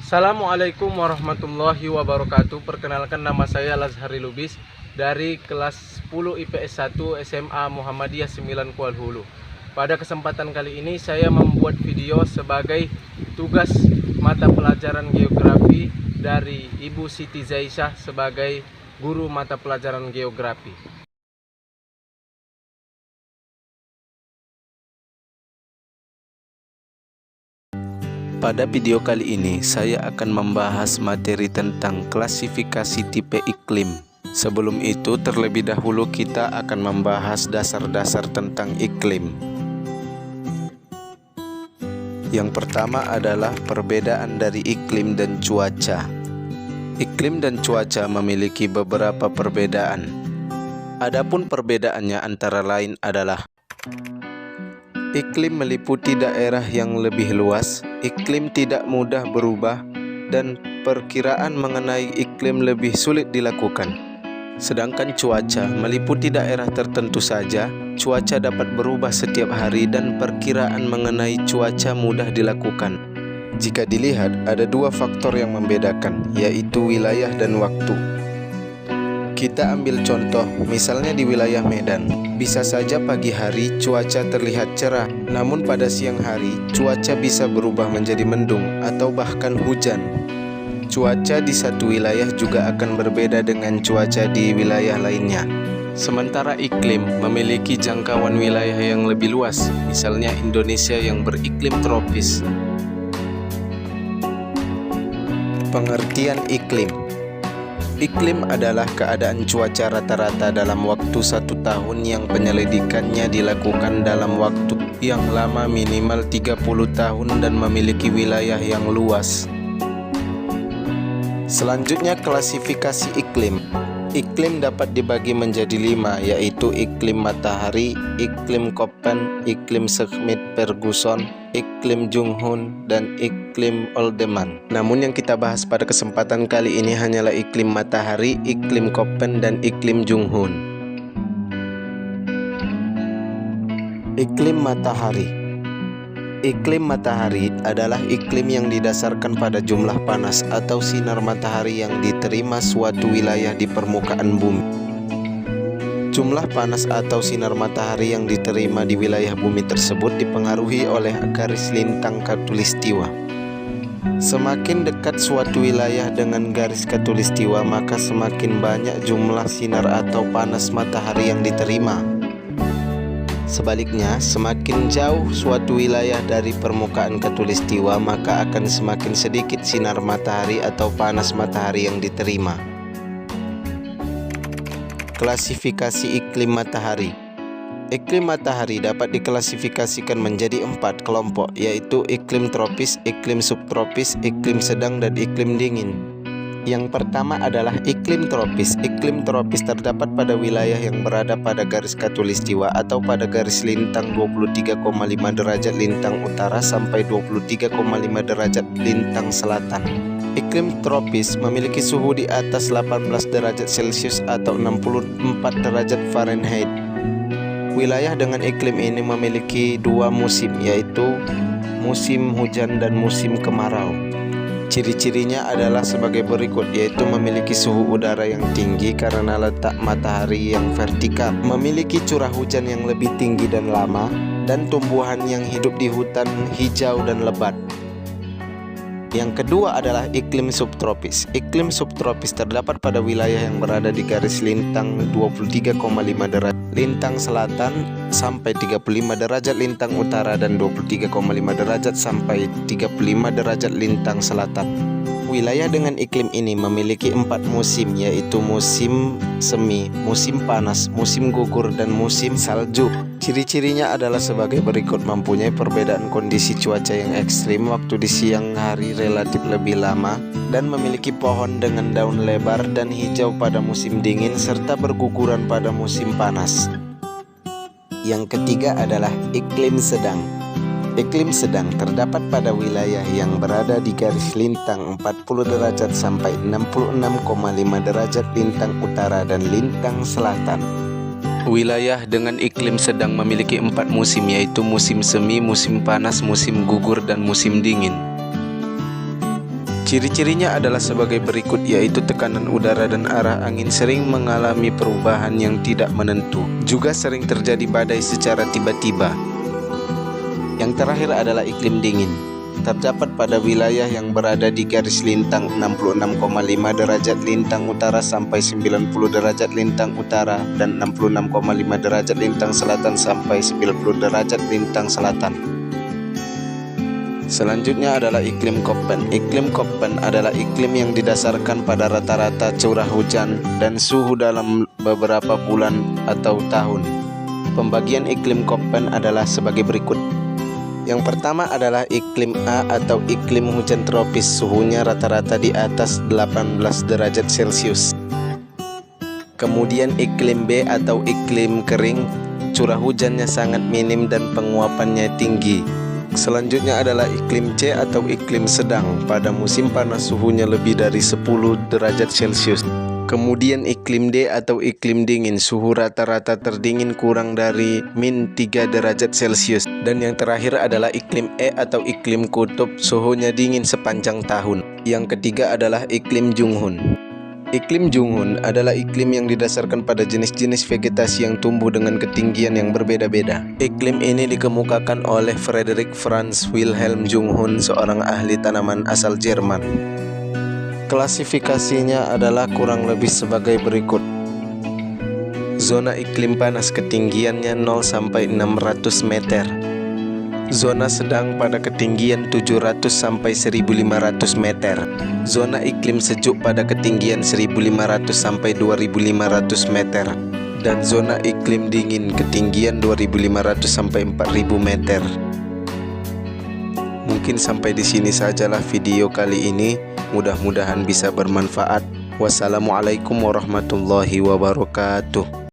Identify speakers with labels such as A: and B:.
A: Assalamualaikum warahmatullahi wabarakatuh. Perkenalkan, nama saya Lazhari Lubis dari kelas 10 IPS 1 SMA Muhammadiyah 9 Kuala Hulu. Pada kesempatan kali ini saya membuat video sebagai tugas mata pelajaran geografi dari Ibu Siti Zaisyah sebagai guru mata pelajaran geografi.
B: Pada video kali ini, saya akan membahas materi tentang klasifikasi tipe iklim. Sebelum itu, terlebih dahulu kita akan membahas dasar-dasar tentang iklim. Yang pertama adalah perbedaan dari iklim dan cuaca. Iklim dan cuaca memiliki beberapa perbedaan. Adapun perbedaannya antara lain adalah: iklim meliputi daerah yang lebih luas, iklim tidak mudah berubah, dan perkiraan mengenai iklim lebih sulit dilakukan. Sedangkan cuaca meliputi daerah tertentu saja, cuaca dapat berubah setiap hari dan perkiraan mengenai cuaca mudah dilakukan. Jika dilihat, ada dua faktor yang membedakan, yaitu wilayah dan waktu. Kita ambil contoh, misalnya di wilayah Medan. Bisa saja pagi hari cuaca terlihat cerah, namun pada siang hari cuaca bisa berubah menjadi mendung atau bahkan hujan. Cuaca di satu wilayah juga akan berbeda dengan cuaca di wilayah lainnya. Sementara iklim memiliki jangkauan wilayah yang lebih luas, misalnya Indonesia yang beriklim tropis. Pengertian iklim. Iklim adalah keadaan cuaca rata-rata dalam waktu 1 tahun yang penyelidikannya dilakukan dalam waktu yang lama, minimal 30 tahun, dan memiliki wilayah yang luas. Selanjutnya, klasifikasi iklim. Iklim dapat dibagi menjadi 5, yaitu iklim matahari, iklim Köppen, iklim Schmidt-Ferguson, iklim Junghun, dan iklim Oldeman. Namun yang kita bahas pada kesempatan kali ini hanyalah iklim matahari, iklim Köppen, dan iklim Junghun. Iklim matahari. Iklim matahari adalah iklim yang didasarkan pada jumlah panas atau sinar matahari yang diterima suatu wilayah di permukaan bumi. Jumlah panas atau sinar matahari yang diterima di wilayah bumi tersebut dipengaruhi oleh garis lintang khatulistiwa. Semakin dekat suatu wilayah dengan garis khatulistiwa, maka semakin banyak jumlah sinar atau panas matahari yang diterima. Sebaliknya, semakin jauh suatu wilayah dari permukaan khatulistiwa, maka akan semakin sedikit sinar matahari atau panas matahari yang diterima. Klasifikasi iklim matahari. Iklim matahari dapat diklasifikasikan menjadi 4 kelompok, yaitu iklim tropis, iklim subtropis, iklim sedang, dan iklim dingin. Yang pertama adalah iklim tropis. Iklim tropis terdapat pada wilayah yang berada pada garis khatulistiwa atau pada garis lintang 23,5 derajat lintang utara sampai 23,5 derajat lintang selatan. Iklim tropis memiliki suhu di atas 18 derajat Celcius atau 64 derajat Fahrenheit. Wilayah dengan iklim ini memiliki 2 musim, yaitu musim hujan dan musim kemarau. Ciri-cirinya adalah sebagai berikut, yaitu memiliki suhu udara yang tinggi karena letak matahari yang vertikal, memiliki curah hujan yang lebih tinggi dan lama, dan tumbuhan yang hidup di hutan hijau dan lebat. Yang kedua adalah iklim subtropis. Iklim subtropis terdapat pada wilayah yang berada di garis lintang 23,5 derajat lintang selatan sampai 35 derajat lintang utara dan 23,5 derajat sampai 35 derajat lintang selatan. Wilayah dengan iklim ini memiliki 4 musim, yaitu musim semi, musim panas, musim gugur, dan musim salju. Ciri-cirinya adalah sebagai berikut: mempunyai perbedaan kondisi cuaca yang ekstrim, waktu di siang hari relatif lebih lama, dan memiliki pohon dengan daun lebar dan hijau pada musim dingin, serta berguguran pada musim panas. Yang ketiga adalah iklim sedang. Iklim sedang terdapat pada wilayah yang berada di garis lintang 40 derajat sampai 66,5 derajat lintang utara dan lintang selatan. Wilayah dengan iklim sedang memiliki 4 musim, yaitu musim semi, musim panas, musim gugur, dan musim dingin. Ciri-cirinya adalah sebagai berikut, yaitu tekanan udara dan arah angin sering mengalami perubahan yang tidak menentu. Juga sering terjadi badai secara tiba-tiba. Yang terakhir adalah iklim dingin. Terdapat pada wilayah yang berada di garis lintang 66,5 derajat lintang utara sampai 90 derajat lintang utara dan 66,5 derajat lintang selatan sampai 90 derajat lintang selatan. Selanjutnya adalah iklim Köppen. Iklim Köppen adalah iklim yang didasarkan pada rata-rata curah hujan dan suhu dalam beberapa bulan atau tahun. Pembagian iklim Köppen adalah sebagai berikut. Yang pertama adalah iklim A atau iklim hujan tropis, suhunya rata-rata di atas 18 derajat Celcius. Kemudian iklim B atau iklim kering, curah hujannya sangat minim dan penguapannya tinggi. Selanjutnya adalah iklim C atau iklim sedang, pada musim panas suhunya lebih dari 10 derajat Celcius. Kemudian iklim D atau iklim dingin, suhu rata-rata terdingin kurang dari -3 derajat Celcius. Dan yang terakhir adalah iklim E atau iklim kutub, suhunya dingin sepanjang tahun. Yang ketiga adalah iklim Junghun. Iklim Junghun adalah iklim yang didasarkan pada jenis-jenis vegetasi yang tumbuh dengan ketinggian yang berbeda-beda. Iklim ini dikemukakan oleh Friedrich Franz Wilhelm Junghun, seorang ahli tanaman asal Jerman. Klasifikasinya adalah kurang lebih sebagai berikut. Zona iklim panas ketinggiannya 0 sampai 600 meter. Zona sedang pada ketinggian 700 sampai 1500 meter. Zona iklim sejuk pada ketinggian 1500 sampai 2500 meter. Dan zona iklim dingin ketinggian 2500 sampai 4000 meter. Mungkin sampai di sini sajalah video kali ini. Mudah-mudahan bisa bermanfaat. Wassalamualaikum warahmatullahi wabarakatuh.